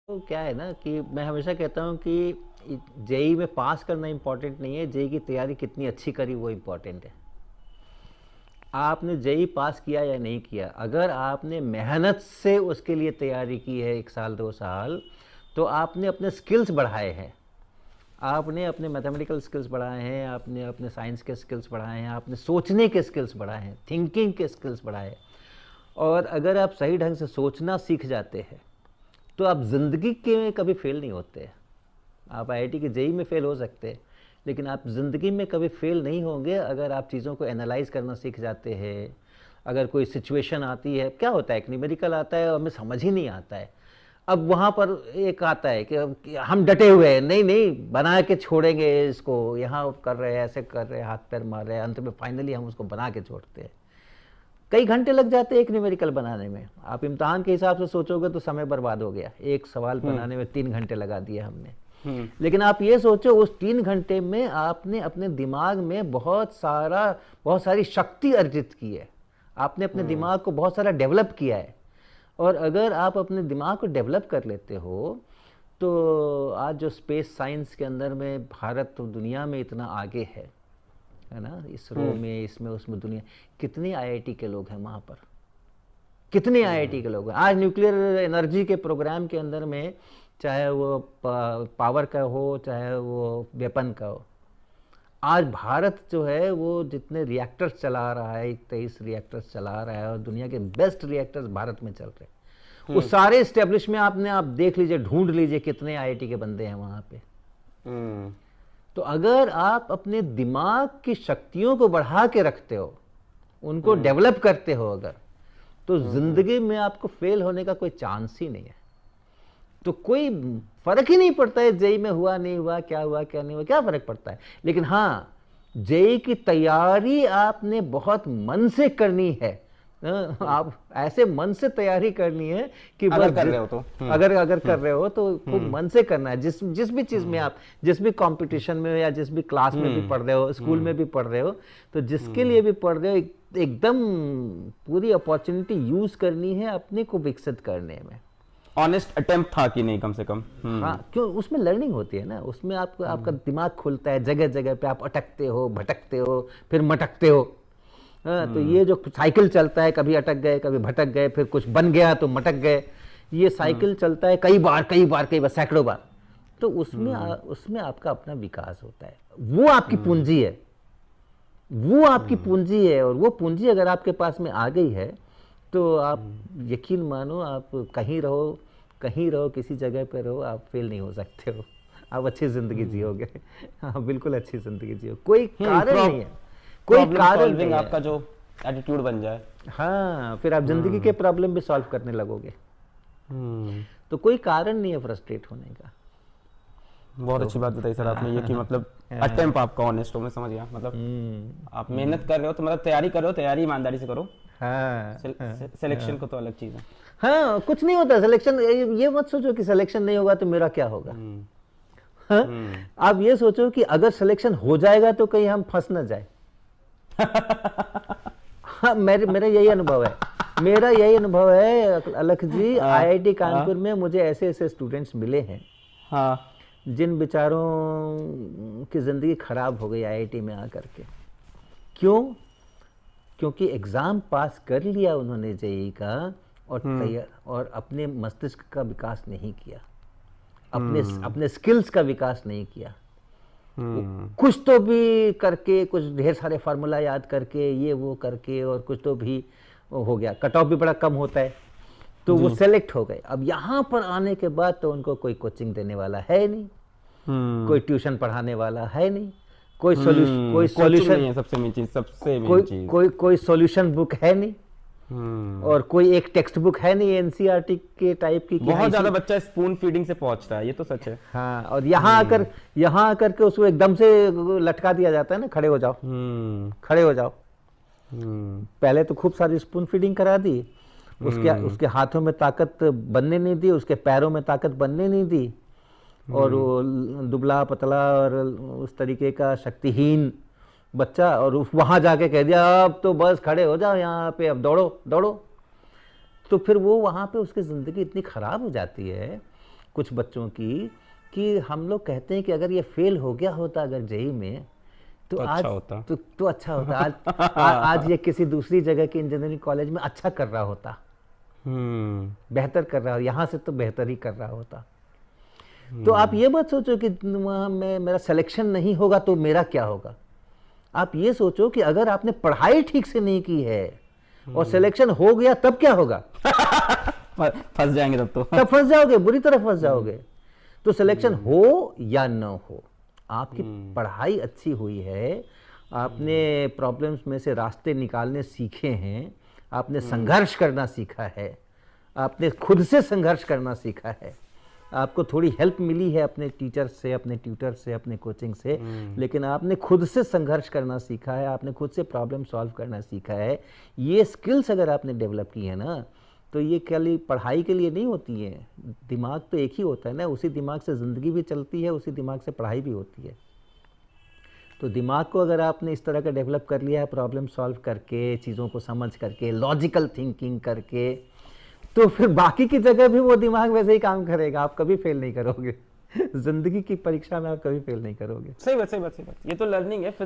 तो क्या है ना कि मैं हमेशा कहता हूँ कि जेई में पास करना इम्पोर्टेंट नहीं है, जेई की तैयारी कितनी अच्छी करी वो इम्पोर्टेंट है। आपने जेई पास किया या नहीं किया, अगर आपने मेहनत से उसके लिए तैयारी की है 1 साल 2 साल, तो आपने अपने स्किल्स बढ़ाए हैं। आपने अपने मैथमेटिकल स्किल्स बढ़ाए हैं, आपने अपने साइंस के स्किल्स बढ़ाए हैं, आपने सोचने के स्किल्स बढ़ाए हैं, थिंकिंग के स्किल्स बढ़ाए हैं। और अगर आप सही ढंग से सोचना सीख जाते हैं तो आप ज़िंदगी के में कभी फेल नहीं होते। आप आईआईटी के जेई में फेल हो सकते हैं, लेकिन आप ज़िंदगी में कभी फेल नहीं होंगे अगर आप चीज़ों को एनालाइज करना सीख जाते हैं। अगर कोई सिचुएशन आती है, क्या होता है, एक न्यूमेरिकल आता है और हमें समझ ही नहीं आता है, अब वहाँ पर एक आता है कि हम डटे हुए हैं, नहीं नहीं बना के छोड़ेंगे इसको, यहाँ कर रहे हैं, ऐसे कर रहे हैं, हाथ पैर मार रहे हैं, अंत में फाइनली हम उसको बना के छोड़ते हैं। कई घंटे लग जाते हैं एक न्यूमेरिकल बनाने में। आप इम्तहान के हिसाब से सोचोगे तो समय बर्बाद हो गया, एक सवाल बनाने में 3 घंटे लगा दिए हमने। लेकिन आप ये सोचो, उस 3 घंटे में आपने अपने दिमाग में बहुत सारी शक्ति अर्जित की है, आपने अपने दिमाग को बहुत सारा डेवलप किया है। और अगर आप अपने दिमाग को डेवलप कर लेते हो तो आज जो स्पेस साइंस के अंदर में भारत तो दुनिया में इतना आगे है ना, इसरो में, इसमें उसमें, दुनिया कितने आईआईटी के लोग हैं वहाँ पर, कितने आईआईटी के लोग हैं। आज न्यूक्लियर एनर्जी के प्रोग्राम के अंदर में, चाहे वो पावर का हो चाहे वो वेपन का हो, आज भारत जो है वो जितने रिएक्टर्स चला रहा है, 23 रिएक्टर्स चला रहा है और दुनिया के बेस्ट रिएक्टर्स भारत में चल रहे हैं। वो सारे स्टेब्लिश में आप देख लीजिए, ढूंढ लीजिए कितने आईआईटी के बंदे हैं वहाँ पे। तो अगर आप अपने दिमाग की शक्तियों को बढ़ा के रखते हो, उनको डेवलप करते हो अगर, तो जिंदगी में आपको फेल होने का कोई चांस ही नहीं है। तो कोई फर्क ही नहीं पड़ता है जेई में हुआ नहीं हुआ, क्या हुआ क्या नहीं हुआ, क्या फर्क पड़ता है। लेकिन हाँ, जेई की तैयारी आपने बहुत मन से करनी है। आप ऐसे मन से तैयारी करनी है कि अगर कर रहे हो तो अगर कर रहे हो तो खूब मन से करना है। जिस भी चीज में आप, जिस भी कंपटीशन में या जिस भी क्लास में भी पढ़ रहे हो, स्कूल में भी पढ़ रहे हो, तो जिसके लिए भी पढ़ रहे हो, एकदम पूरी अपॉर्चुनिटी यूज करनी है अपने को विकसित करने में। ऑनेस्ट अटेम्प्ट था कि नहीं, कम से कम। हाँ, क्यों, उसमें लर्निंग होती है ना, उसमें आपको आपका दिमाग खुलता है, जगह जगह पे आप अटकते हो, भटकते हो, फिर मटकते हो। हाँ, तो ये जो साइकिल चलता है, कभी अटक गए, कभी भटक गए, फिर कुछ बन गया तो मटक गए, ये साइकिल चलता है कई बार सैकड़ों बार। तो उसमें आपका अपना विकास होता है। वो आपकी पूंजी है, वो आपकी पूंजी है। और वो पूंजी अगर आपके पास में आ गई है तो आप यकीन मानो, आप कहीं रहो, किसी जगह पे रहो, आप फेल नहीं हो सकते हो। आप अच्छी जिंदगी जियोगे। हाँ, बिल्कुल अच्छी जिंदगी जियो, कोई कारण नहीं है, कोई कारण नहीं है। आपका जो एटीट्यूड बन जाए, हाँ, फिर आप जिंदगी के प्रॉब्लम भी सॉल्व करने लगोगे। तो कोई कारण नहीं है फ्रस्ट्रेट होने का। बहुत अच्छी बात बताई सर आपने, ये कि मतलब अटेम्प्ट आपका ऑनेस्ट हो, मैं समझ गया। मतलब आप मेहनत कर रहे हो तो मतलब तैयारी कर रहे हो, तैयारी ईमानदारी से करो। हाँ, सिलेक्शन को तो अलग चीज है। हाँ, कुछ नहीं होता सिलेक्शन। ये मत सोचो कि सिलेक्शन नहीं होगा तो मेरा क्या होगा। हाँ, आप ये सोचो कि अगर सिलेक्शन हो जाएगा तो कहीं हम फंस ना जाए। हाँ, मेरा यही अनुभव है अलख जी। आईआईटी कानपुर में मुझे ऐसे ऐसे स्टूडेंट्स मिले हैं, हाँ, जिन बेचारों की जिंदगी खराब हो गई आईआईटी में आकर के। क्यों? क्योंकि एग्जाम पास कर लिया उन्होंने जेईई का, और अपने मस्तिष्क का विकास नहीं किया, अपने स्किल्स का विकास नहीं किया। कुछ तो भी करके, कुछ ढेर सारे फार्मूला याद करके, ये वो करके, और कुछ तो भी हो गया, कट ऑफ भी बड़ा कम होता है, तो वो सेलेक्ट हो गए। अब यहाँ पर आने के बाद तो उनको कोई कोचिंग देने वाला है नहीं, कोई ट्यूशन पढ़ाने वाला है नहीं, कोई सॉल्यूशन, कोई सॉल्यूशन बुक है नहीं, और कोई एक टेक्स्ट बुक है नहीं एनसीईआरटी के टाइप की। बहुत ज्यादा बच्चा स्पून फीडिंग से पहुंच रहा है, ये तो सच है। हाँ, और यहाँ आकर के उसको एकदम से लटका दिया जाता है ना, खड़े हो जाओ, खड़े हो जाओ। पहले तो खूब सारी स्पून फीडिंग करा दी, उसके हाथों में ताकत बनने नहीं दी, उसके पैरों में ताकत बनने नहीं दी, और वो दुबला पतला और उस तरीके का शक्तिहीन बच्चा, और वहां जाके कह दिया अब तो बस खड़े हो जाओ यहाँ पे, अब दौड़ो दौड़ो। तो फिर वो वहां पे उसकी जिंदगी इतनी खराब हो जाती है, कुछ बच्चों की, कि हम लोग कहते हैं कि अगर ये फेल हो गया होता अगर जेई में तो आज अच्छा होता। तो अच्छा होता। आज ये किसी दूसरी जगह के इंजीनियरिंग कॉलेज में अच्छा कर रहा होता, बेहतर कर रहा हो, यहाँ से तो बेहतर ही कर रहा होता। तो आप ये मत सोचो कि वहाँ में मेरा सिलेक्शन नहीं होगा तो मेरा क्या होगा। आप ये सोचो कि अगर आपने पढ़ाई ठीक से नहीं की है और सिलेक्शन हो गया तब क्या होगा। फंस जाएंगे तब फंस जाओगे, बुरी तरह फंस जाओगे। तो सिलेक्शन हो या न हो, आपकी पढ़ाई अच्छी हुई है, आपने प्रॉब्लम्स में से रास्ते निकालने सीखे हैं, आपने संघर्ष करना सीखा है, आपने खुद से संघर्ष करना सीखा है, आपको थोड़ी हेल्प मिली है अपने टीचर से, अपने ट्यूटर से, अपने कोचिंग से, लेकिन आपने खुद से संघर्ष करना सीखा है, आपने खुद से प्रॉब्लम सॉल्व करना सीखा है। ये स्किल्स अगर आपने डेवलप की है ना, तो ये खाली पढ़ाई के लिए नहीं होती है। दिमाग तो एक ही होता है ना, उसी दिमाग से ज़िंदगी भी चलती है, उसी दिमाग से पढ़ाई भी होती है। तो दिमाग को अगर आपने इस तरह का डेवलप कर लिया है, प्रॉब्लम सॉल्व करके, चीज़ों को समझ करके, लॉजिकल थिंकिंग करके, तो फिर बाकी की जगह भी वो दिमाग वैसे ही काम करेगा, आप कभी फेल नहीं करोगे। जिंदगी की परीक्षा में आप कभी फेल नहीं करोगे। सही बात, सही बात, सही बात। ये तो लर्निंग है। फिर